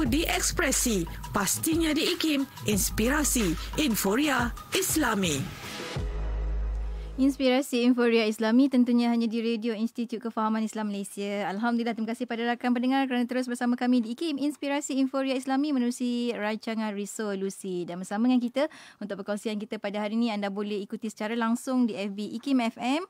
Isu diekspresi, pastinya di IKIM, Inspirasi Inforia Islami. Inspirasi Inforia Islami tentunya hanya di Radio Institut Kefahaman Islam Malaysia. Alhamdulillah, terima kasih pada rakan pendengar kerana terus bersama kami di IKIM, Inspirasi Inforia Islami menerusi rancangan Resolusi. Dan bersama dengan kita untuk perkongsian kita pada hari ini, anda boleh ikuti secara langsung di FB IKIM FM.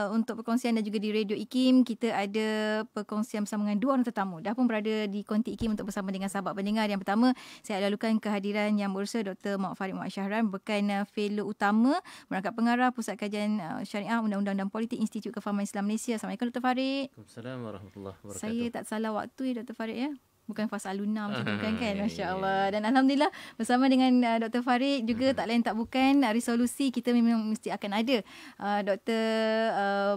Untuk perkongsian dan juga di Radio IKIM, kita ada perkongsian bersama dengan dua orang tetamu. Dah pun berada di konti IKIM untuk bersama dengan sahabat pendengar. Yang pertama, saya lalukan kehadiran Yang Berusaha Dr. Muhammad Farid Muhammad Syahran, merupakan fellow utama merangkap pengarah Pusat Kajian Syariah Undang-Undang dan Politik Institut Kefahaman Islam Malaysia. Assalamualaikum Dr. Farid. Assalamualaikum warahmatullahi wabarakatuh. Saya tak salah waktu ya Dr. Farid ya. Bukan fasa luna macam tu bukan kan? Ya, Masya Allah. Dan Alhamdulillah bersama dengan Dr. Farid juga tak lain tak bukan resolusi kita memang mesti akan ada. Dr.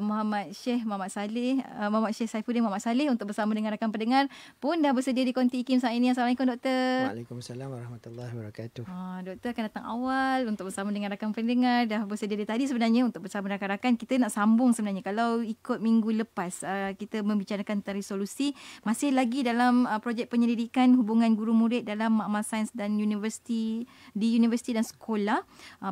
Muhammad Syekh Muhammad Saleh, Muhammad Syekh Saifuddin Muhammad Saleh untuk bersama dengan rakan pendengar pun dah bersedia di konti IKIM saat ini. Assalamualaikum Doktor. Waalaikumsalam warahmatullahi wabarakatuh. Doktor akan datang awal untuk bersama dengan rakan pendengar. Dah bersedia dari tadi sebenarnya untuk bersama rakan-rakan. Kita nak sambung sebenarnya. Kalau ikut minggu lepas kita membicarakan tentang resolusi, masih lagi dalam projek penyelidikan hubungan guru murid dalam makmal sains dan universiti dan sekolah,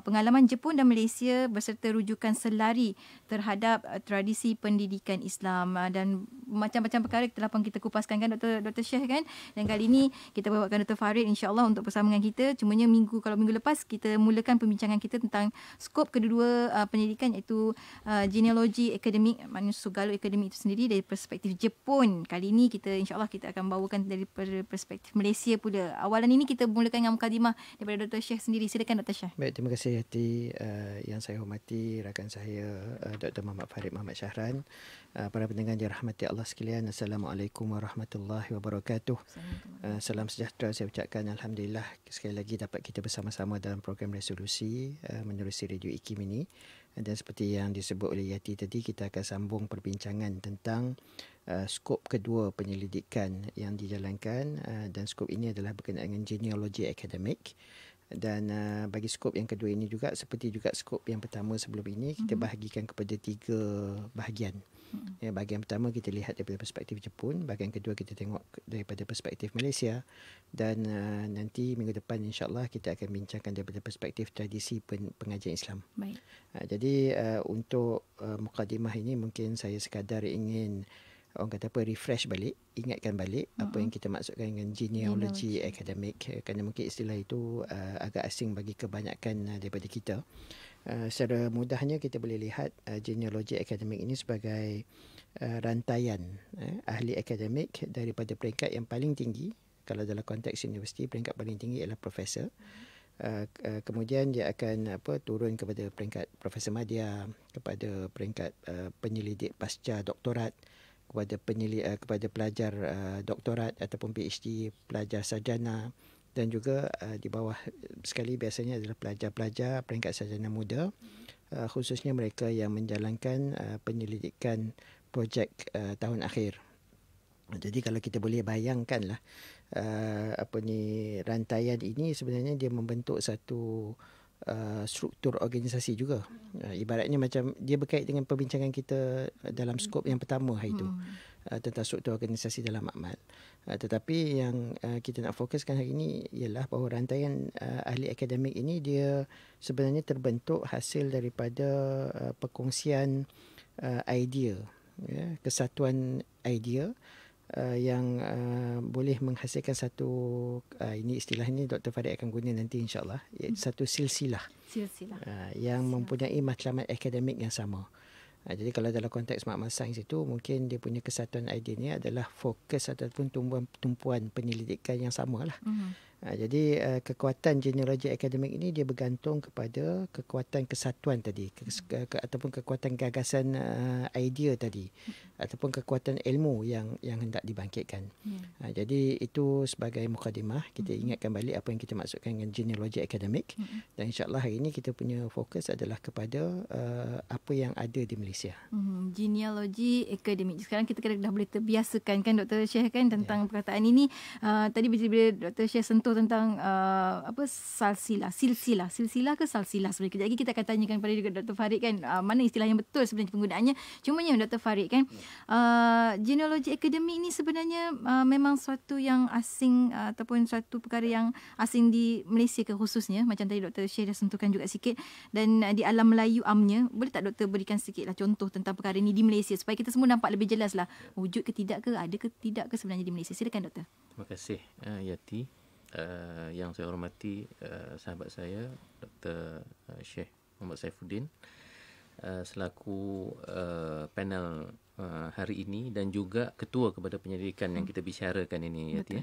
pengalaman Jepun dan Malaysia berserta rujukan selari terhadap tradisi pendidikan Islam, dan macam-macam perkara telah pun kita kupaskan kan Dr. Syekh kan. Dan kali ini kita bawakan Dr. Farid insya-Allah untuk bersama dengan kita. Cumanya kalau minggu lepas kita mulakan pembincangan kita tentang skop kedua pendidikan, iaitu genealogi akademik, maknanya Sugalo akademik itu sendiri dari perspektif Jepun. Kali ini kita insya-Allah kita akan bawakan dari perspektif Malaysia pula. Awalan ini kita mulakan dengan mukadimah daripada Dr. Syekh sendiri. Silakan Dr. Syekh. Baik, terima kasih Hati. Yang saya hormati rakan saya Dr. Muhammad Farid Muhammad Syahran. Para pendengar dirahmati Allah sekalian, Assalamualaikum warahmatullahi wabarakatuh. Salam sejahtera saya ucapkan. Alhamdulillah sekali lagi dapat kita bersama-sama dalam program resolusi menerusi Radio IKIM ini. Dan seperti yang disebut oleh Yati tadi, kita akan sambung perbincangan tentang skop kedua penyelidikan yang dijalankan, dan skop ini adalah berkenaan dengan genealogi akademik. Dan bagi skop yang kedua ini juga seperti juga skop yang pertama sebelum ini, kita bahagikan kepada 3 bahagian. Ya, bahagian pertama kita lihat daripada perspektif Jepun, bahagian kedua kita tengok daripada perspektif Malaysia, dan nanti minggu depan insya-Allah kita akan bincangkan daripada perspektif tradisi pengajian Islam. Baik. Jadi untuk mukadimah ini mungkin saya sekadar ingin orang kata apa, refresh balik, ingatkan balik apa yang kita maksudkan dengan genealogi akademik, kerana mungkin istilah itu agak asing bagi kebanyakan daripada kita. Secara mudahnya kita boleh lihat genealogi akademik ini sebagai rantaian ahli akademik daripada peringkat yang paling tinggi. Kalau dalam konteks universiti, peringkat paling tinggi ialah profesor. Kemudian dia akan turun kepada peringkat Profesor Madya, kepada peringkat penyelidik pasca doktorat, kepada pelajar doktorat ataupun PhD, pelajar sarjana, dan juga di bawah sekali biasanya adalah pelajar-pelajar peringkat sarjana muda, khususnya mereka yang menjalankan penyelidikan projek tahun akhir. Jadi kalau kita boleh bayangkanlah rantaian ini sebenarnya dia membentuk satu struktur organisasi juga. Ibaratnya macam dia berkait dengan perbincangan kita dalam skop yang pertama hari itu, tentang struktur organisasi dalam makmal. Tetapi yang kita nak fokuskan hari ini ialah bahawa rantaian ahli akademik ini dia sebenarnya terbentuk hasil daripada perkongsian idea, kesatuan idea yang boleh menghasilkan satu, ini istilah ini Dr. Farid akan guna nanti insyaAllah, satu silsilah yang mempunyai matlamat akademik yang sama. Jadi kalau dalam konteks makmal sains itu, mungkin dia punya kesatuan idea ni adalah fokus ataupun tumpuan penyelidikan yang sama lah. Jadi kekuatan genealogi akademik ini dia bergantung kepada kekuatan kesatuan tadi, ataupun kekuatan gagasan idea tadi, ataupun kekuatan ilmu yang hendak dibangkitkan. Jadi itu sebagai mukadimah, kita ingatkan balik apa yang kita maksudkan dengan genealogi akademik. Dan insyaAllah hari ini kita punya fokus adalah kepada apa yang ada di Malaysia. Genealogi akademik. Sekarang kita dah boleh terbiasakan kan Dr. Syekh kan tentang perkataan ini. Tadi bila Dr. Syekh sentuh contoh tentang silsilah ke salsilah sebenarnya. Kejap lagi kita akan tanyakan pada Dr. Farid kan mana istilah yang betul sebenarnya penggunaannya. Cuma yang Dr. Farid kan genealogi akademik ini sebenarnya memang suatu yang asing ataupun suatu perkara yang asing di Malaysia ke khususnya, macam tadi Dr. Syed dah sentuhkan juga sikit, dan di alam Melayu amnya. Boleh tak Doktor berikan sikitlah contoh tentang perkara ini di Malaysia supaya kita semua nampak lebih jelas lah wujud ke tidak ke, ada ke tidak ke sebenarnya di Malaysia. Silakan Doktor. Terima kasih Yati. Yang saya hormati sahabat saya Dr. Syekh Muhammad Saifuddin selaku panel hari ini dan juga ketua kepada penyelidikan yang kita bicarakan ini, Yati.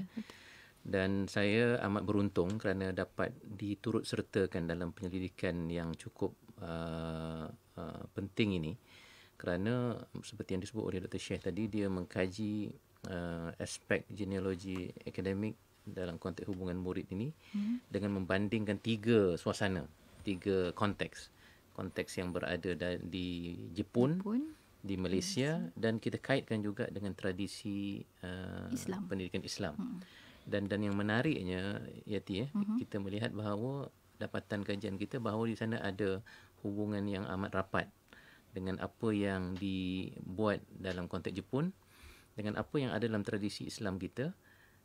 Dan saya amat beruntung kerana dapat diturut sertakan dalam penyelidikan yang cukup penting ini, kerana seperti yang disebut oleh Dr. Syekh tadi, dia mengkaji aspek genealogi akademik dalam konteks hubungan murid ini dengan membandingkan 3 suasana, 3 konteks yang berada di Jepun, di Malaysia dan kita kaitkan juga dengan tradisi pendidikan Islam. Dan yang menariknya, Yati, kita melihat bahawa dapatan kajian kita bahawa di sana ada hubungan yang amat rapat dengan apa yang dibuat dalam konteks Jepun, dengan apa yang ada dalam tradisi Islam kita,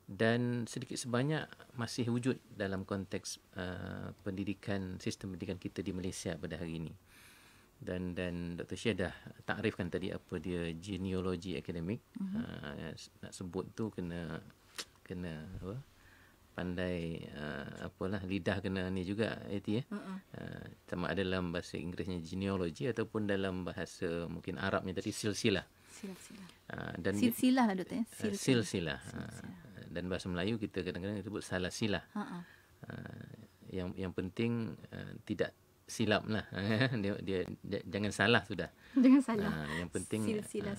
dan sedikit sebanyak masih wujud dalam konteks sistem pendidikan kita di Malaysia pada hari ini. Dan Dr. Syed dah takrifkan tadi apa dia genealogi akademik. Nak sebut tu kena apa? Pandai lidah kena ni juga, Eti, sama ada dalam bahasa Inggerisnya genealogy ataupun dalam bahasa mungkin Arabnya tadi silsilah. Dan silsilah lah Doktor ya. Silsilah. Dan bahasa Melayu kita kadang-kadang sebut salasilah. Yang penting tidak silap lah. dia jangan salah sudah. Jangan salah. Yang penting silsilah.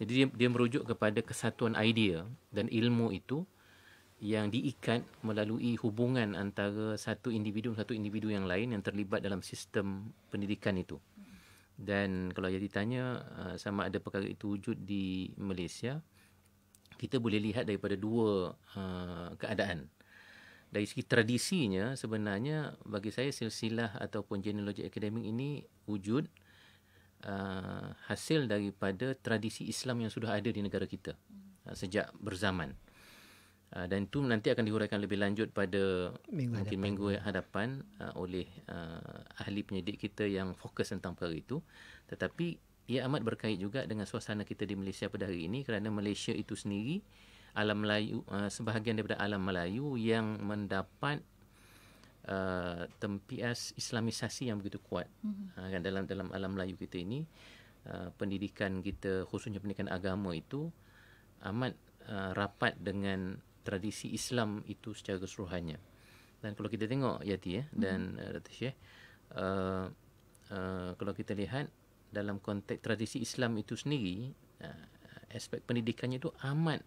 Jadi dia merujuk kepada kesatuan idea dan ilmu itu yang diikat melalui hubungan antara satu individu yang lain yang terlibat dalam sistem pendidikan itu. Dan kalau jadi ditanya sama ada perkara itu wujud di Malaysia, kita boleh lihat daripada 2 keadaan. Dari segi tradisinya, sebenarnya bagi saya silsilah ataupun genealogi akademik ini wujud hasil daripada tradisi Islam yang sudah ada di negara kita sejak berzaman. Dan itu nanti akan dihuraikan lebih lanjut pada minggu hadapan oleh ahli penyidik kita yang fokus tentang perkara itu. Tetapi ia amat berkait juga dengan suasana kita di Malaysia pada hari ini, kerana Malaysia itu sendiri alam Melayu, sebahagian daripada alam Melayu yang mendapat tempias Islamisasi yang begitu kuat. Dalam alam Melayu kita ini, pendidikan kita khususnya pendidikan agama itu amat rapat dengan tradisi Islam itu secara keseluruhannya. Dan kalau kita tengok, Yati dan Dr. Syekh, kalau kita lihat dalam konteks tradisi Islam itu sendiri, aspek pendidikannya itu amat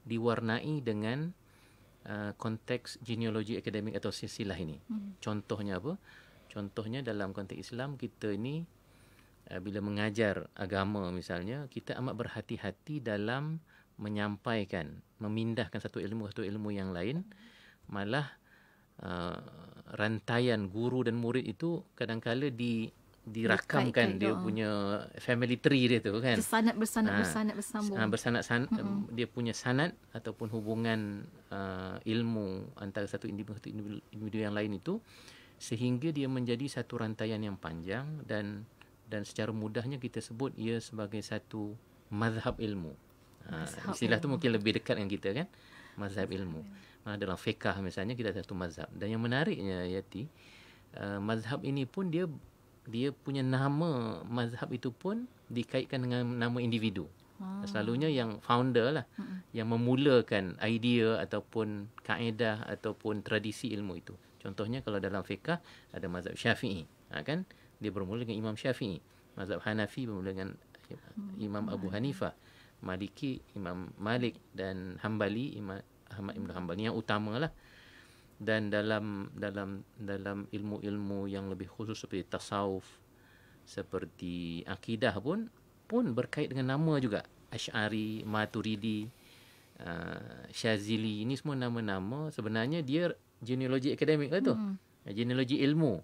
diwarnai dengan konteks genealogi akademik atau silsilah ini. Contohnya apa? Contohnya dalam konteks Islam kita ini bila mengajar agama misalnya, kita amat berhati-hati dalam menyampaikan, memindahkan satu ilmu yang lain. Malah rantaian guru dan murid itu kadang-kala dirakamkan dia punya family tree dia tu kan. Bersanad bersambung. Dia punya sanad ataupun hubungan ilmu antara satu individu yang lain itu, sehingga dia menjadi satu rantaian yang panjang dan secara mudahnya kita sebut ia sebagai satu mazhab ilmu. Istilah tu mungkin lebih dekat dengan kita kan, mazhab ilmu. Dalam fiqah misalnya kita ada satu mazhab. Dan yang menariknya, Yati, mazhab ini pun dia punya nama mazhab itu pun dikaitkan dengan nama individu. Selalunya yang founder lah, yang memulakan idea ataupun kaedah ataupun tradisi ilmu itu. Contohnya kalau dalam fiqah ada mazhab Syafi'i, kan? Dia bermula dengan Imam Syafi'i. Mazhab Hanafi bermula dengan Imam Abu Hanifah. Maliki Imam Malik, dan Hambali Imam Ahmad Ibn Hanbal. Yang utamalah. Dan dalam ilmu-ilmu yang lebih khusus seperti tasawuf, seperti akidah pun berkait dengan nama juga. Asy'ari, Maturidi, Syazili, ini semua nama-nama sebenarnya dia genealogi akademik lah tu. Genealogi ilmu.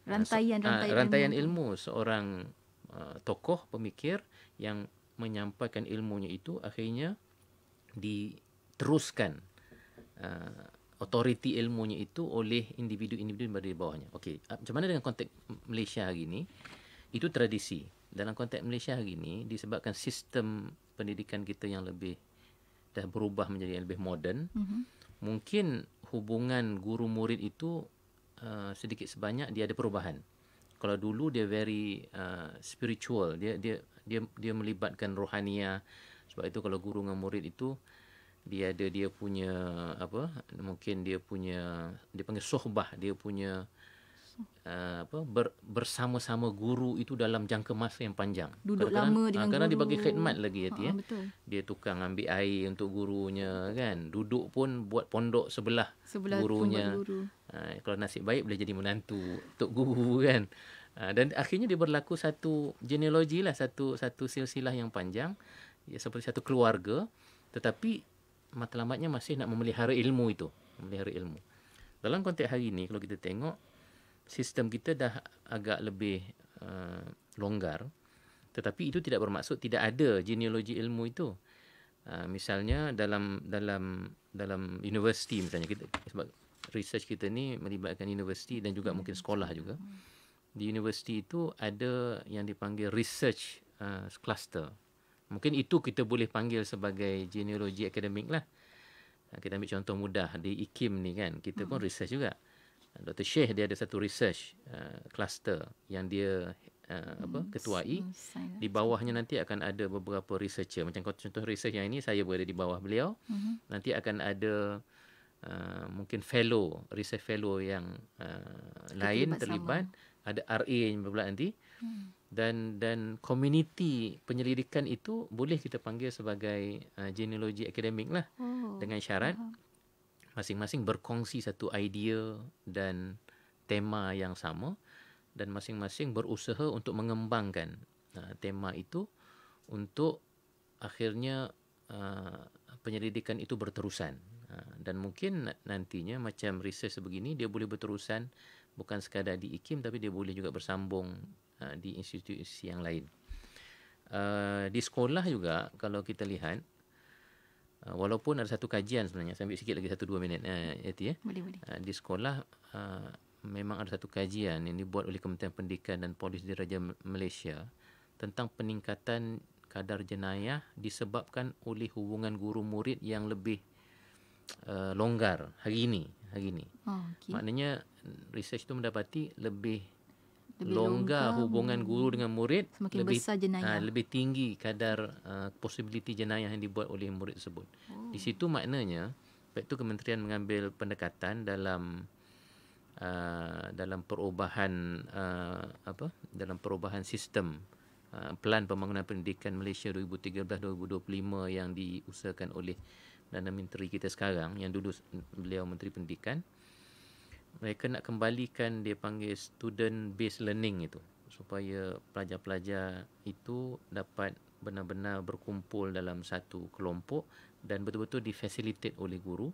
Rantaian ilmu seorang tokoh pemikir yang menyampaikan ilmunya itu akhirnya diteruskan autoriti ilmunya itu oleh individu-individu yang berada di bawahnya. Okey, macam mana dengan konteks Malaysia hari ini? Itu tradisi. Dalam konteks Malaysia hari ini, disebabkan sistem pendidikan kita yang dah berubah menjadi yang lebih moden, mungkin hubungan guru murid itu sedikit sebanyak dia ada perubahan. Kalau dulu dia very spiritual, dia melibatkan rohaniah. Sebab itu kalau guru dengan murid itu dia punya mungkin dia panggil sohbah, dia punya bersama-sama guru itu dalam jangka masa yang panjang. Duduk lama dengan kadang guru. dia bagi khidmat lagi Betul. Dia tukang ambil air untuk gurunya kan. Duduk pun buat pondok sebelah gurunya. Guru. Kalau nasib baik boleh jadi menantu untuk guru kan. Dan akhirnya dia berlaku satu genealogi lah, satu silsilah yang panjang, ya, seperti satu keluarga, tetapi matlamatnya masih nak memelihara ilmu itu, Dalam konteks hari ini kalau kita tengok, sistem kita dah agak lebih longgar, tetapi itu tidak bermaksud tidak ada genealogi ilmu itu. Misalnya dalam universiti misalnya, kita sebab research kita ni melibatkan universiti dan juga mungkin sekolah juga. Di universiti itu ada yang dipanggil research cluster. Mungkin itu kita boleh panggil sebagai genealogi akademik lah. Kita ambil contoh mudah di IKIM ni kan, kita pun research juga. Dr. Sheikh dia ada satu research cluster yang dia ketuai. Di bawahnya nanti akan ada beberapa researcher. Macam contoh research yang ini, saya berada di bawah beliau. Nanti akan ada mungkin research fellow yang lain terlibat. Ada RA yang berbuat nanti. Dan komuniti penyelidikan itu boleh kita panggil sebagai genealogi akademik lah. Dengan syarat masing-masing berkongsi satu idea dan tema yang sama, dan masing-masing berusaha untuk mengembangkan tema itu untuk akhirnya penyelidikan itu berterusan. Dan mungkin nantinya macam research sebegini dia boleh berterusan bukan sekadar di IKIM, tapi dia boleh juga bersambung di institusi yang lain. Di sekolah juga kalau kita lihat, walaupun ada satu kajian sebenarnya, saya ambil sikit lagi 1-2 minit Yati, Boleh. di sekolah memang ada satu kajian yang dibuat oleh Kementerian Pendidikan dan Polis Diraja Malaysia tentang peningkatan kadar jenayah disebabkan oleh hubungan guru murid yang lebih longgar hari ini. Okay. Maknanya research itu mendapati lebih longgar hubungan guru dengan murid, semakin besar jenayah. Lebih tinggi kadar possibility jenayah yang dibuat oleh murid tersebut. Di situ maknanya sebab itu kementerian mengambil pendekatan dalam perubahan sistem Pelan Pembangunan Pendidikan Malaysia 2013-2025 yang diusahakan oleh Perdana Menteri kita sekarang, yang dulu beliau Menteri Pendidikan. Mereka nak kembalikan dia panggil student based learning itu, supaya pelajar-pelajar itu dapat benar-benar berkumpul dalam satu kelompok dan betul-betul difacilitate oleh guru,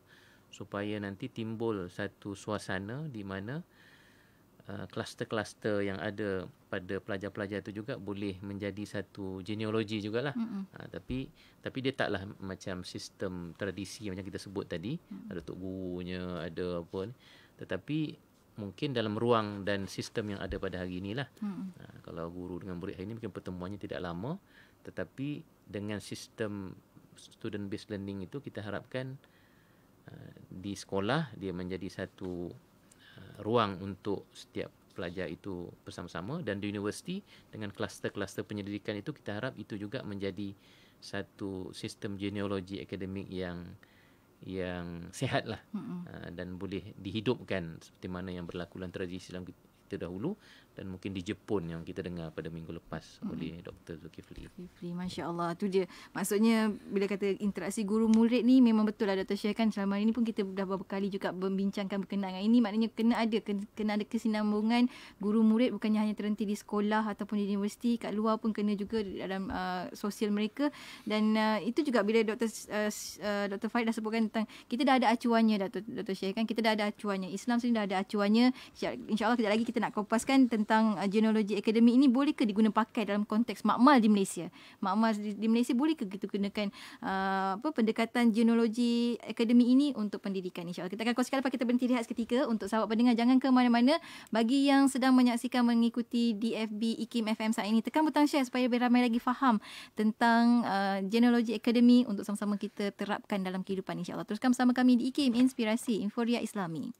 supaya nanti timbul satu suasana di mana kluster-kluster yang ada pada pelajar-pelajar itu juga boleh menjadi satu genealogi jugalah. Tapi dia taklah macam sistem tradisi macam kita sebut tadi, ada tok gurunya, ada apa ni. Tetapi mungkin dalam ruang dan sistem yang ada pada hari inilah. Kalau guru dengan murid hari ini mungkin pertemuannya tidak lama, tetapi dengan sistem student based learning itu kita harapkan di sekolah dia menjadi satu ruang untuk setiap pelajar itu bersama-sama, dan di universiti dengan kluster-kluster penyelidikan itu kita harap itu juga menjadi satu sistem genealogi akademik yang sihatlah dan boleh dihidupkan seperti mana yang berlaku dalam tradisi dalam kita dahulu dan mungkin di Jepun yang kita dengar pada minggu lepas oleh Dr. Zulkifli. Masya Allah, tu dia. Maksudnya bila kata interaksi guru murid ni memang betul lah Dr. Syekh kan. Selama ini pun kita dah beberapa kali juga membincangkan berkenaan dengan ini. Maknanya kena ada kesinambungan guru murid, bukannya hanya terhenti di sekolah ataupun di universiti, kat luar pun kena juga dalam sosial mereka. Dan itu juga bila Dr. Farid dah sebutkan tentang kita dah ada acuannya Dr. Syekh kan. Kita dah ada acuannya. Islam sendiri dah ada acuannya. InsyaAllah kejap lagi kita nak kupaskan tentang genealogi akademik ini boleh ke diguna pakai dalam konteks makmal di Malaysia. Makmal di Malaysia boleh ke kita gunakan pendekatan genealogi akademik ini untuk pendidikan. InsyaAllah kita akan kongsikan lepas kita berhenti rehat seketika. Untuk sahabat pendengar jangan ke mana-mana. Bagi yang sedang menyaksikan mengikuti di FB IKIM FM saat ini, tekan butang share supaya lebih ramai lagi faham tentang genealogi akademik untuk sama-sama kita terapkan dalam kehidupan insyaAllah. Teruskan bersama kami di IKIM Inspirasi Inforia Islami.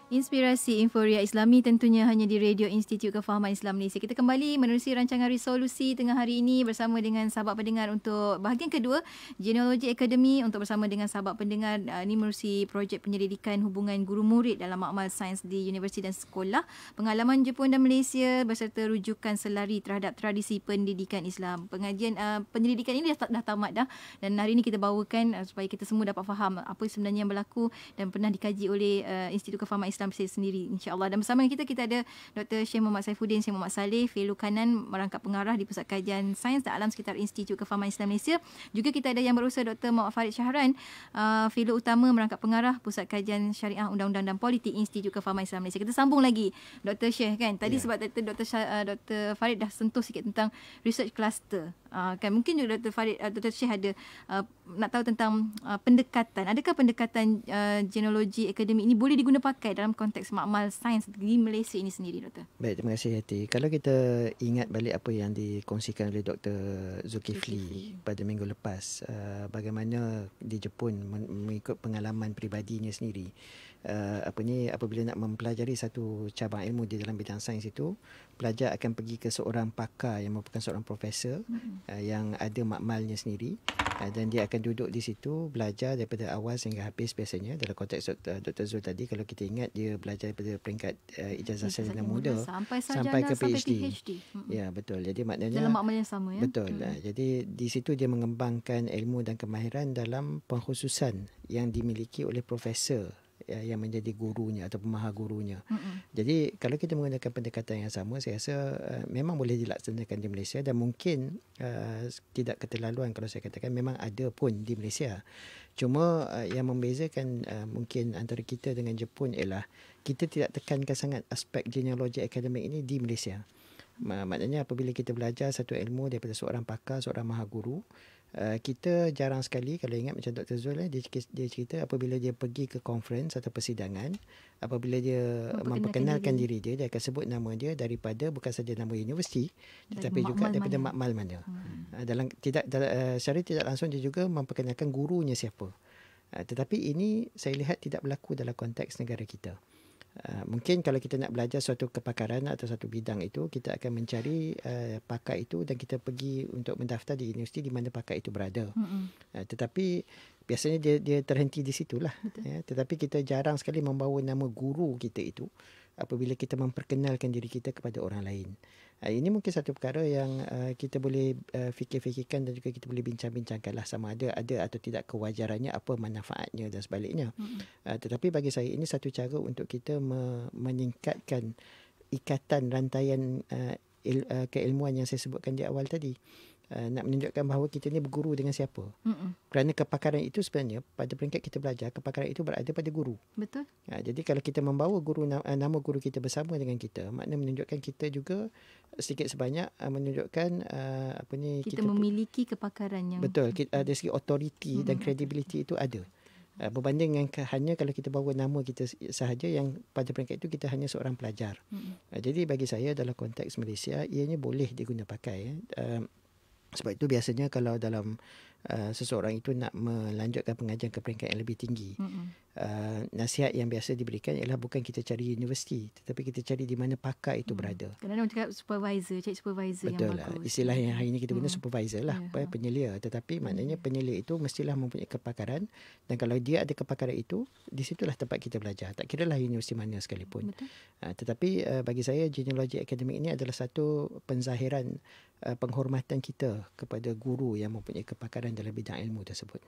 Inspirasi Inforia Islami tentunya hanya di Radio Institut Kefahaman Islam Malaysia. Kita kembali menerusi rancangan resolusi tengah hari ini bersama dengan sahabat pendengar untuk bahagian kedua, Genealogi Akademi, untuk bersama dengan sahabat pendengar ini menerusi projek penyelidikan hubungan guru murid dalam makmal sains di universiti dan sekolah, pengalaman Jepun dan Malaysia berserta rujukan selari terhadap tradisi pendidikan Islam. Pengajian penyelidikan ini dah tamat dah, dan hari ini kita bawakan supaya kita semua dapat faham apa sebenarnya yang berlaku dan pernah dikaji oleh Institut Kefahaman Islam sendiri insya-Allah. Dan bersama kita ada Dr. Syekh Muhammad Saifuddin Syekh Muhammad Saleh, Fellow Kanan Merangkap Pengarah di Pusat Kajian Sains dan Alam Sekitar Institut Kefahaman Islam Malaysia. Juga kita ada yang berusaha Dr. Muhammad Farid Syahran, Fellow Utama Merangkap Pengarah Pusat Kajian Syariah Undang-Undang dan Politik Institut Kefahaman Islam Malaysia. Kita sambung lagi Dr. Syekh kan. Tadi sebab Dr. Farid dah sentuh sikit tentang research cluster. Kan mungkin juga Dr. Farid, Dr. Syekh ada nak tahu tentang pendekatan. Adakah pendekatan genealogi akademik ini boleh diguna pakai dalam konteks makmal sains di Malaysia ini sendiri, Doktor? Baik, terima kasih Hati. Kalau kita ingat balik apa yang dikongsikan oleh Dr. Zulkifli pada minggu lepas, bagaimana di Jepun mengikut pengalaman peribadinya sendiri, apabila nak mempelajari satu cabang ilmu di dalam bidang sains itu, pelajar akan pergi ke seorang pakar yang merupakan seorang profesor yang ada makmalnya sendiri, dan dia akan duduk di situ belajar daripada awal sehingga habis. Biasanya dalam konteks Dr. Zul tadi, kalau kita ingat, dia belajar daripada peringkat ijazah sarjana muda sampai ke PhD. Ya, betul. Jadi maknanya dalam makmal yang sama ya. Betul. Jadi di situ dia mengembangkan ilmu dan kemahiran dalam pengkhususan yang dimiliki oleh profesor yang menjadi gurunya atau maha gurunya. Jadi kalau kita menggunakan pendekatan yang sama, saya rasa memang boleh dilaksanakan di Malaysia, dan mungkin tidak keterlaluan kalau saya katakan memang ada pun di Malaysia. Cuma yang membezakan mungkin antara kita dengan Jepun ialah kita tidak tekankan sangat aspek genealogi akademik ini di Malaysia. Maknanya apabila kita belajar satu ilmu daripada seorang pakar, seorang maha guru, kita jarang sekali, kalau ingat macam Dr. Zul, dia cerita apabila dia pergi ke conference atau persidangan, apabila dia memperkenalkan diri dia akan sebut nama dia daripada bukan saja nama universiti, tetapi juga daripada makmal mana. Secara tidak langsung dia juga memperkenalkan gurunya siapa. Tetapi ini saya lihat tidak berlaku dalam konteks negara kita. Mungkin kalau kita nak belajar suatu kepakaran atau satu bidang itu, kita akan mencari pakar itu dan kita pergi untuk mendaftar di universiti di mana pakar itu berada. Tetapi biasanya dia terhenti di situlah. Tetapi kita jarang sekali membawa nama guru kita itu apabila kita memperkenalkan diri kita kepada orang lain. Ini mungkin satu perkara yang kita boleh fikir-fikirkan dan juga kita boleh bincang-bincangkanlah sama ada atau tidak kewajarannya, apa manfaatnya dan sebaliknya. Tetapi bagi saya ini satu cara untuk kita meningkatkan ikatan rantaian keilmuan yang saya sebutkan di awal tadi. Nak menunjukkan bahawa kita ni berguru dengan siapa. Kerana kepakaran itu sebenarnya pada peringkat kita belajar, kepakaran itu berada pada guru. Betul. Jadi kalau kita membawa nama guru kita bersama dengan kita, makna menunjukkan kita juga sedikit sebanyak menunjukkan kita memiliki kepakaran yang betul. Dari segi authority dan credibility itu ada. Berbanding dengan hanya kalau kita bawa nama kita sahaja yang pada peringkat itu kita hanya seorang pelajar. Jadi bagi saya dalam konteks Malaysia, ianya boleh diguna pakai. Sebab itu biasanya kalau dalam seseorang itu nak melanjutkan pengajian ke peringkat yang lebih tinggi, nasihat yang biasa diberikan ialah bukan kita cari universiti, tetapi kita cari di mana pakar itu berada. Kadang-kadang orang cakap cari supervisor Betul yang lah. bagus. Istilah yang hari ini kita guna supervisor lah, penyelia. Tetapi maknanya penyelia itu mestilah mempunyai kepakaran, dan kalau dia ada kepakaran itu, di situlah tempat kita belajar. Tak kiralah universiti mana sekalipun. Tetapi bagi saya genealogi akademik ini adalah satu penzahiran penghormatan kita kepada guru yang mempunyai kepakaran dalam bidang ilmu tersebut.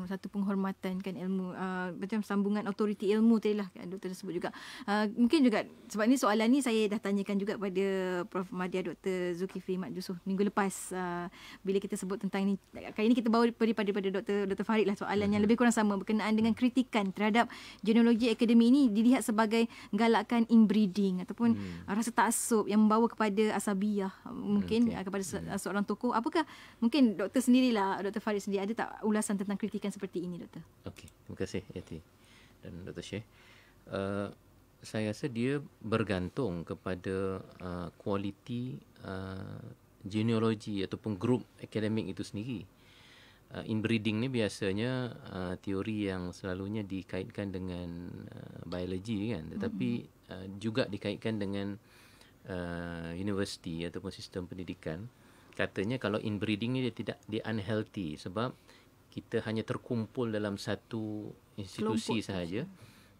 Satu penghormatan kan ilmu, macam sambungan autoriti ilmu tadi lah kan doktor sebut juga. Mungkin juga sebab ni soalan ni saya dah tanyakan juga pada Prof. Madya Dr. Zulkifli Mat Yusof minggu lepas, bila kita sebut tentang ni. Kali ni kita bawa daripada Dr. Farid lah soalan yang lebih kurang sama berkenaan dengan kritikan terhadap genealogi akademik ini dilihat sebagai galakan inbreeding ataupun rasa taksub yang membawa kepada asabiah mungkin kepada seorang tokoh. Apakah mungkin doktor sendirilah, Dr. Farid sendiri ada tak ulasan tentang kritikan seperti ini, doktor? Okey, terima kasih Yati dan Dr. Syekh. Saya rasa dia bergantung kepada kualiti genealogi ataupun grup akademik itu sendiri. Inbreeding ni biasanya teori yang selalunya dikaitkan dengan biologi kan, tetapi juga dikaitkan dengan universiti ataupun sistem pendidikan. Katanya kalau inbreeding ni dia unhealthy sebab kita hanya terkumpul dalam satu institusi sahaja,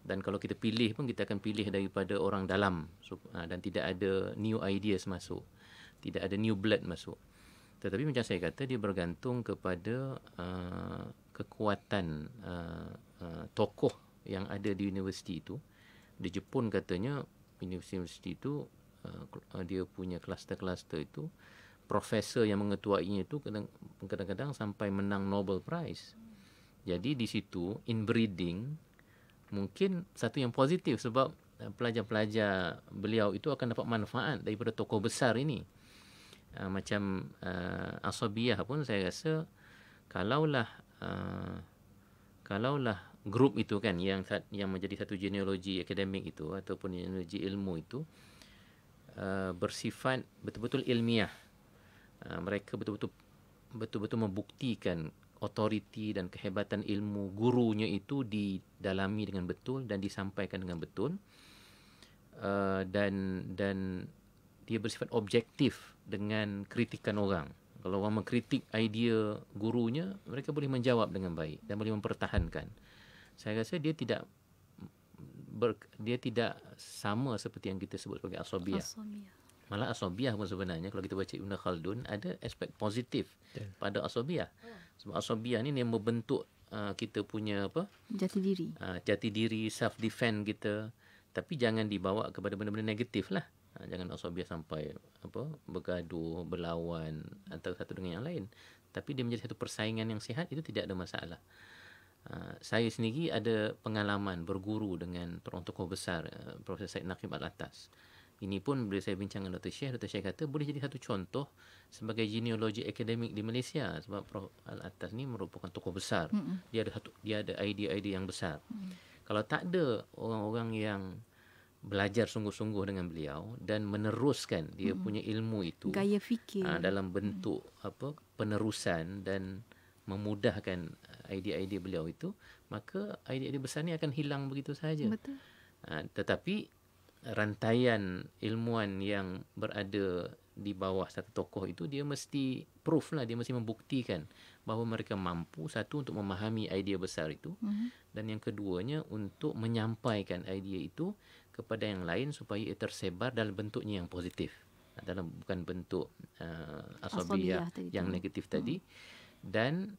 dan kalau kita pilih pun kita akan pilih daripada orang dalam, dan tidak ada new ideas masuk, tidak ada new blood masuk. Tetapi macam saya kata, dia bergantung kepada kekuatan tokoh yang ada di universiti itu. Di Jepun katanya universiti itu dia punya kluster-kluster itu, profesor yang mengetuainya itu kadang-kadang sampai menang Nobel Prize. Jadi di situ inbreeding mungkin satu yang positif sebab pelajar-pelajar beliau itu akan dapat manfaat daripada tokoh besar ini. Macam Asabiyah pun saya rasa kalaulah grup itu kan yang menjadi satu genealogi akademik itu ataupun genealogi ilmu itu bersifat betul-betul ilmiah. Mereka betul-betul membuktikan otoriti dan kehebatan ilmu gurunya itu didalami dengan betul dan disampaikan dengan betul, dan dia bersifat objektif dengan kritikan orang. Kalau orang mengkritik idea gurunya, mereka boleh menjawab dengan baik dan boleh mempertahankan. Saya rasa dia tidak sama seperti yang kita sebut sebagai asabiyah. Malah asabiyah pun sebenarnya kalau kita baca Ibn Khaldun ada aspek positif pada asabiyah. Sebab asabiyah ni yang membentuk kita punya jati diri, self defense kita. Tapi jangan dibawa kepada benda-benda negatif lah. Jangan asabiyah sampai bergaduh, berlawan antara satu dengan yang lain. Tapi dia menjadi satu persaingan yang sihat, itu tidak ada masalah. Saya sendiri ada pengalaman berguru dengan seorang tokoh besar, Profesor Said Naqib Al-Atas. Ini pun bila saya bincang dengan Dr. Syekh kata boleh jadi satu contoh sebagai genealogi akademik di Malaysia, sebab Prof Al-Atas ni merupakan tokoh besar. Dia ada idea-idea yang besar. Kalau tak ada orang-orang yang belajar sungguh-sungguh dengan beliau dan meneruskan dia punya ilmu itu, gaya fikir dalam bentuk penerusan dan memudahkan idea-idea beliau itu, maka idea-idea besar ni akan hilang begitu sahaja. Betul. Tetapi rantaian ilmuwan yang berada di bawah satu tokoh itu, dia mesti proof lah, dia mesti membuktikan bahawa mereka mampu, satu, untuk memahami idea besar itu, dan yang keduanya untuk menyampaikan idea itu kepada yang lain supaya ia tersebar dalam bentuknya yang positif, dalam bukan bentuk asabiyah yang negatif tadi. Dan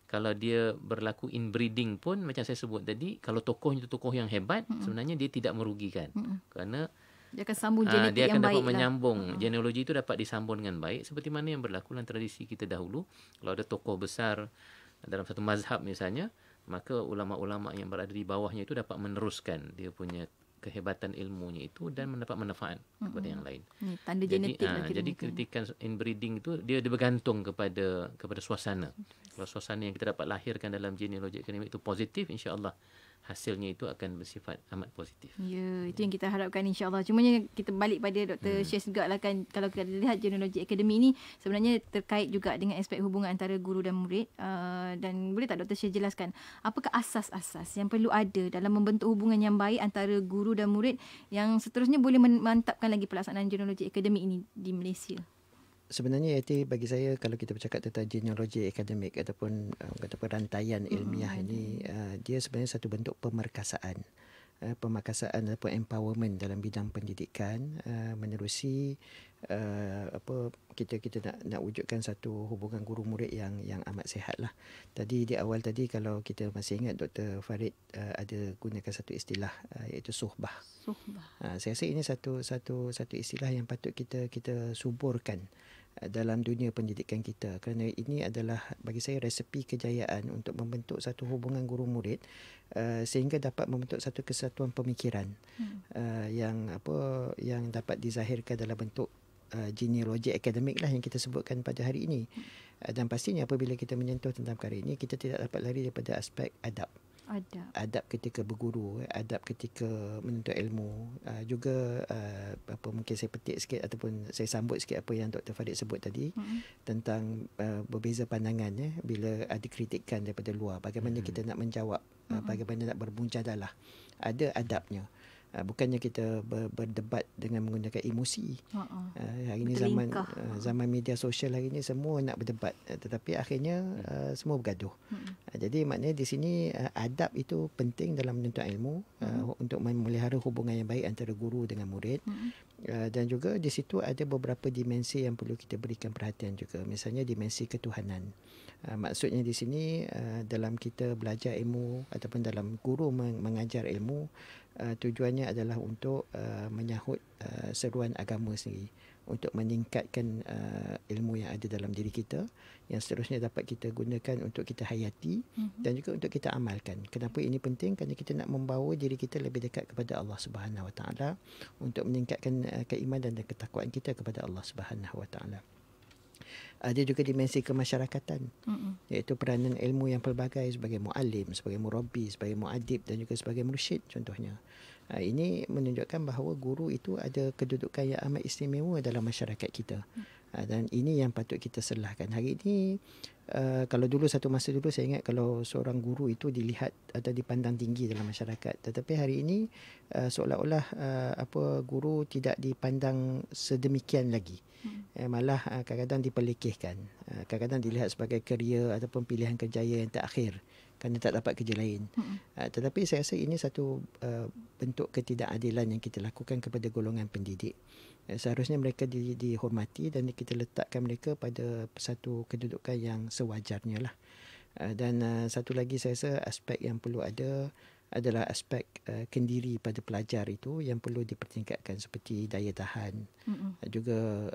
kalau dia berlaku inbreeding pun, macam saya sebut tadi, kalau tokohnya itu tokoh yang hebat, sebenarnya dia tidak merugikan. Kerana dia akan sambung genetik dia yang akan baik dapat menyambung. Genealogi itu dapat disambung dengan baik, seperti mana yang berlaku dalam tradisi kita dahulu. Kalau ada tokoh besar dalam satu mazhab misalnya, maka ulama-ulama yang berada di bawahnya itu dapat meneruskan dia punya kehebatan ilmunya itu dan mendapat manfaat kepada yang lain. Tanda genetik lah jadi kritikan inbreeding itu dia bergantung kepada suasana. Kalau suasana yang kita dapat lahirkan dalam genealogi akademik itu positif, insya-Allah hasilnya itu akan bersifat amat positif. Ya, itu yang kita harapkan, insya-Allah. Cumanya kita balik pada Dr. Syez juga lah kan, kalau kita lihat genealogi akademik ni sebenarnya terkait juga dengan aspek hubungan antara guru dan murid. Dan boleh tak Dr. Syez jelaskan apakah asas-asas yang perlu ada dalam membentuk hubungan yang baik antara guru dan murid yang seterusnya boleh memantapkan lagi pelaksanaan genealogi akademik ini di Malaysia? Sebenarnya Yati, bagi saya, kalau kita bercakap tentang genealogi akademik ataupun rantaian ilmiah ini, dia sebenarnya satu bentuk pemerkasaan. Pemerkasaan ataupun empowerment dalam bidang pendidikan, menerusi kita nak wujudkan satu hubungan guru murid yang amat sihat lah. Tadi di awal tadi, kalau kita masih ingat, Dr. Farid ada gunakan satu istilah, iaitu suhbah. Saya rasa ini satu istilah yang patut kita suburkan dalam dunia pendidikan kita, kerana ini adalah bagi saya resepi kejayaan untuk membentuk satu hubungan guru murid sehingga dapat membentuk satu kesatuan pemikiran yang dapat dizahirkan dalam bentuk genealogi akademik lah yang kita sebutkan pada hari ini. Dan pastinya apabila kita menyentuh tentang perkara ini, kita tidak dapat lari daripada aspek adab ketika berguru, adab ketika menuntut ilmu. Juga mungkin saya petik sikit ataupun saya sambut sikit apa yang Dr. Farid sebut tadi tentang berbeza pandangan bila ada kritikan daripada luar, bagaimana kita nak menjawab, bagaimana nak bermujadalah. Ada adabnya. Bukannya kita berdebat dengan menggunakan emosi. Hari ini zaman media sosial hari ini semua nak berdebat, tetapi akhirnya semua bergaduh. Jadi maknanya di sini adab itu penting dalam menuntut ilmu, untuk memelihara hubungan yang baik antara guru dengan murid. Dan juga di situ ada beberapa dimensi yang perlu kita berikan perhatian juga. Misalnya dimensi ketuhanan. Maksudnya di sini dalam kita belajar ilmu ataupun dalam guru mengajar ilmu, tujuannya adalah untuk menyahut seruan agama sendiri, untuk meningkatkan ilmu yang ada dalam diri kita, yang seterusnya dapat kita gunakan untuk kita hayati dan juga untuk kita amalkan. Kenapa ini penting? Kerana kita nak membawa diri kita lebih dekat kepada Allah Subhanahu Wa Taala, untuk meningkatkan keimanan dan ketakwaan kita kepada Allah Subhanahu Wa Taala. Ada juga dimensi kemasyarakatan, iaitu peranan ilmu yang pelbagai sebagai muallim, sebagai murabbi, sebagai muadib dan juga sebagai mursyid contohnya. Ini menunjukkan bahawa guru itu ada kedudukan yang amat istimewa dalam masyarakat kita. Dan ini yang patut kita selahkan. Hari ini, kalau dulu satu masa dulu saya ingat kalau seorang guru itu dilihat atau dipandang tinggi dalam masyarakat. Tetapi hari ini seolah-olah guru tidak dipandang sedemikian lagi. Malah kadang-kadang dipelekehkan. Kadang-kadang dilihat sebagai kerja ataupun pilihan kerjaya yang terakhir kerana tak dapat kerja lain. Tetapi saya rasa ini satu bentuk ketidakadilan yang kita lakukan kepada golongan pendidik. Seharusnya mereka dihormati dan kita letakkan mereka pada satu kedudukan yang sewajarnya lah. Dan satu lagi saya rasa aspek yang perlu ada adalah aspek kendiri pada pelajar itu yang perlu dipertingkatkan, seperti daya tahan, juga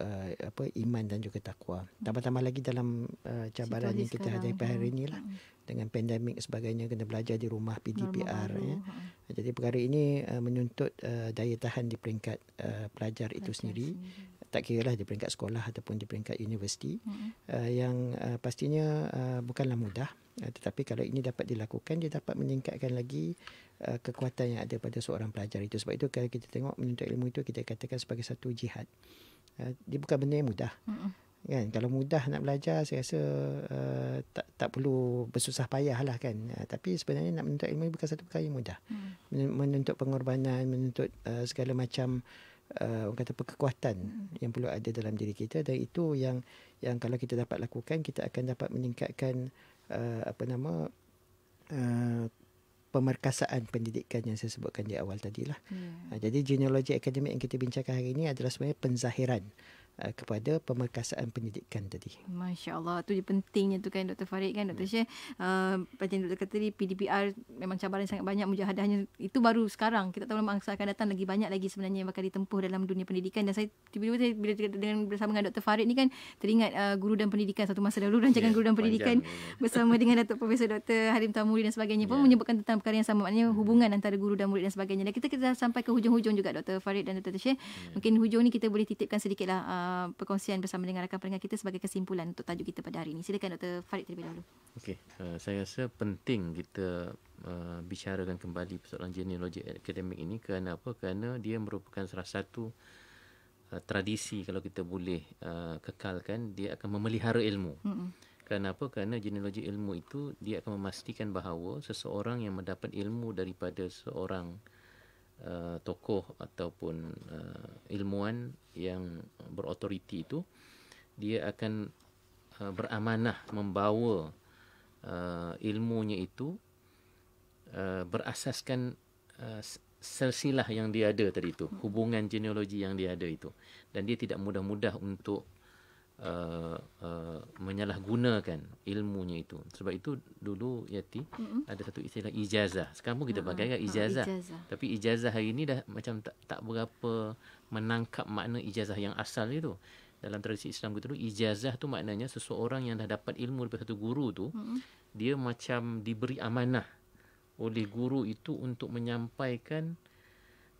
iman dan juga takwa. Tambah-tambah lagi dalam cabaran yang kita hadapi hari ini lah, dengan pandemik sebagainya, kena belajar di rumah, PDPR. Jadi perkara ini menuntut daya tahan di peringkat pelajar itu sendiri. Tak kira lah di peringkat sekolah ataupun di peringkat universiti, yang pastinya bukanlah mudah. Tetapi kalau ini dapat dilakukan, dia dapat meningkatkan lagi kekuatan yang ada pada seorang pelajar itu. Sebab itu kalau kita tengok menuntut ilmu itu, kita katakan sebagai satu jihad. Dia bukan benda yang mudah. kan. Kalau mudah nak belajar, saya rasa tak perlu bersusah payah lah kan. Tapi sebenarnya nak menuntut ilmu bukan satu perkara yang mudah. Menuntut pengorbanan, menuntut segala macam orang kata kekuatan yang perlu ada dalam diri kita, dan itu yang kalau kita dapat lakukan, kita akan dapat meningkatkan pemerkasaan pendidikan yang saya sebutkan di awal tadilah. Jadi genealogi akademik yang kita bincangkan hari ini adalah sebenarnya penzahiran kepada pemerkasaan pendidikan tadi. Masya Allah, tu pentingnya tu kan Dr. Farid kan, Dr. Syekh. Macam Dr. kata tadi, PDPR memang cabaran sangat banyak, mujahadahnya itu baru sekarang. Kita tahu masa akan datang lagi banyak lagi sebenarnya yang bakal ditempuh dalam dunia pendidikan. Dan saya tiba-tiba bila bersama dengan Dr. Farid ni kan, teringat guru dan pendidikan satu masa dahulu, rancangan guru dan pendidikan bersama dengan Datuk Profesor Dr. Harim Tamuri dan sebagainya pun menyebutkan tentang perkara yang sama, maknanya hubungan antara guru dan murid dan sebagainya. Dan kita sampai ke hujung-hujung juga Dr. Farid dan Dr. Syekh. Mungkin hujung ni kita boleh titipkan sedikitlah perkongsian bersama dengan rakan pendengar kita sebagai kesimpulan untuk tajuk kita pada hari ini. Silakan Dr. Farid terlebih dahulu. Okey, saya rasa penting kita bicarakan kembali persoalan genealogi akademik ini. Kerana apa? Kerana dia merupakan salah satu tradisi, kalau kita boleh kekalkan, dia akan memelihara ilmu. Kerana apa? Kerana genealogi ilmu itu dia akan memastikan bahawa seseorang yang mendapat ilmu daripada seorang tokoh ataupun ilmuwan yang berautoriti itu, dia akan beramanah membawa ilmunya itu berasaskan silsilah yang dia ada tadi itu, hubungan genealogi yang dia ada itu, dan dia tidak mudah-mudah untuk menyalahgunakan ilmunya itu. Sebab itu dulu Yati ada satu istilah ijazah. Sekarang pun kita pakai ijazah. Tapi ijazah hari ini dah macam tak berapa menangkap makna ijazah yang asal itu. Dalam tradisi Islam kita tu, ijazah tu maknanya seseorang yang dah dapat ilmu daripada satu guru tu, dia macam diberi amanah oleh guru itu untuk menyampaikan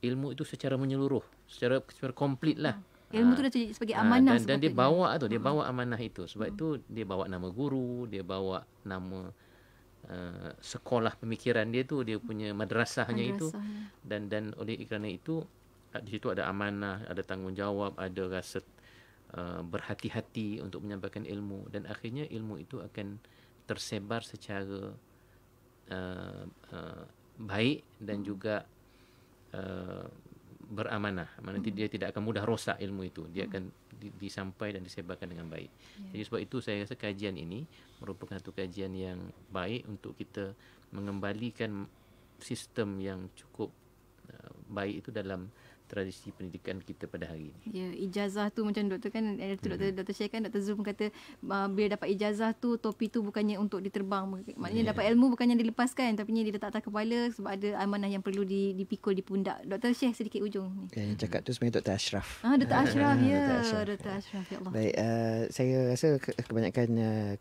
ilmu itu secara menyeluruh, secara komplit lah. Ilmu tu dah jadi sebagai amanah. Dan dia bawa dia bawa amanah itu. Sebab itu dia bawa nama guru, dia bawa nama sekolah pemikiran dia tu, dia punya madrasahnya itu. Dan oleh kerana itu di situ ada amanah, ada tanggungjawab, ada rasa berhati-hati untuk menyampaikan ilmu, dan akhirnya ilmu itu akan tersebar secara baik dan juga beramanah. Maksudnya dia tidak akan mudah rosak ilmu itu. Dia akan disampaikan dan disebarkan dengan baik. Jadi sebab itu saya rasa kajian ini merupakan satu kajian yang baik untuk kita mengembalikan sistem yang cukup baik itu dalam tradisi pendidikan kita pada hari ini. Ya, ijazah tu macam doktor kan, Dr. Syekh kan, Dr. Zul kata bila dapat ijazah tu, topi tu bukannya untuk diterbang. Maknanya dapat ilmu bukannya dilepaskan, tapi dia letak atas kepala sebab ada amanah yang perlu dipikul di pundak. Dr. Syekh sedikit ujung ni. Yang cakap tu sebenarnya Dr. Ashraf. Dr. Ashraf, ya. Dr. Ashraf, ya Allah. Baik, saya rasa kebanyakan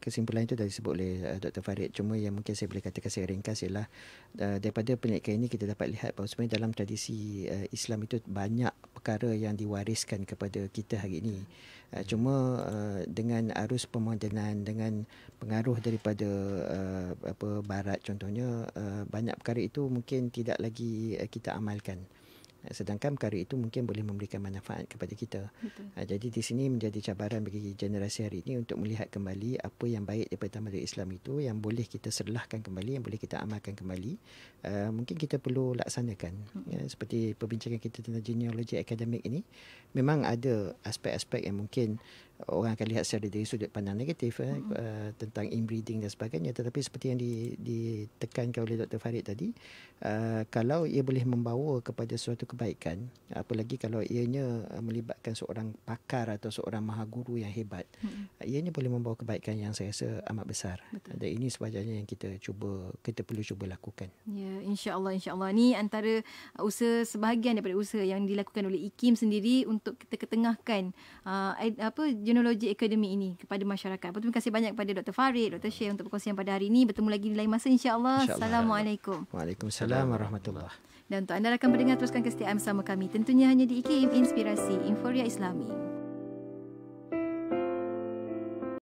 kesimpulan itu dah disebut oleh Dr. Farid. Cuma yang mungkin saya boleh katakan saya ringkas ialah daripada penyelidikan ini kita dapat lihat bahawa sebenarnya dalam tradisi Islam itu banyak perkara yang diwariskan kepada kita hari ini. Cuma dengan arus pemodenan, dengan pengaruh daripada Barat contohnya, banyak perkara itu mungkin tidak lagi kita amalkan. Sedangkan perkara itu mungkin boleh memberikan manfaat kepada kita. Jadi di sini menjadi cabaran bagi generasi hari ini untuk melihat kembali apa yang baik daripada tamadun Islam itu, yang boleh kita serlahkan kembali, yang boleh kita amalkan kembali. Mungkin kita perlu laksanakan. Seperti perbincangan kita tentang genealogi akademik ini, memang ada aspek-aspek yang mungkin orang akan lihat secara dari sudut pandang negatif tentang inbreeding dan sebagainya, tetapi seperti yang ditekankan oleh Dr. Farid tadi, kalau ia boleh membawa kepada suatu kebaikan, apalagi kalau ianya melibatkan seorang pakar atau seorang mahaguru yang hebat, ianya boleh membawa kebaikan yang saya rasa amat besar. Dan ini sebenarnya yang kita perlu cuba lakukan. Ya, insya-Allah ni antara usaha, sebahagian daripada usaha yang dilakukan oleh IKIM sendiri untuk kita ketengahkan genealogi akademik ini kepada masyarakat. Terima kasih banyak kepada Dr. Farid, Dr. Syekh untuk perkongsian pada hari ini. Bertemu lagi di lain masa insya-Allah. Assalamualaikum. Waalaikumsalam warahmatullahi. Dan untuk anda rakan pendengar, teruskan kesetiaan bersama kami tentunya hanya di IKIM Inspirasi Inforia Islami.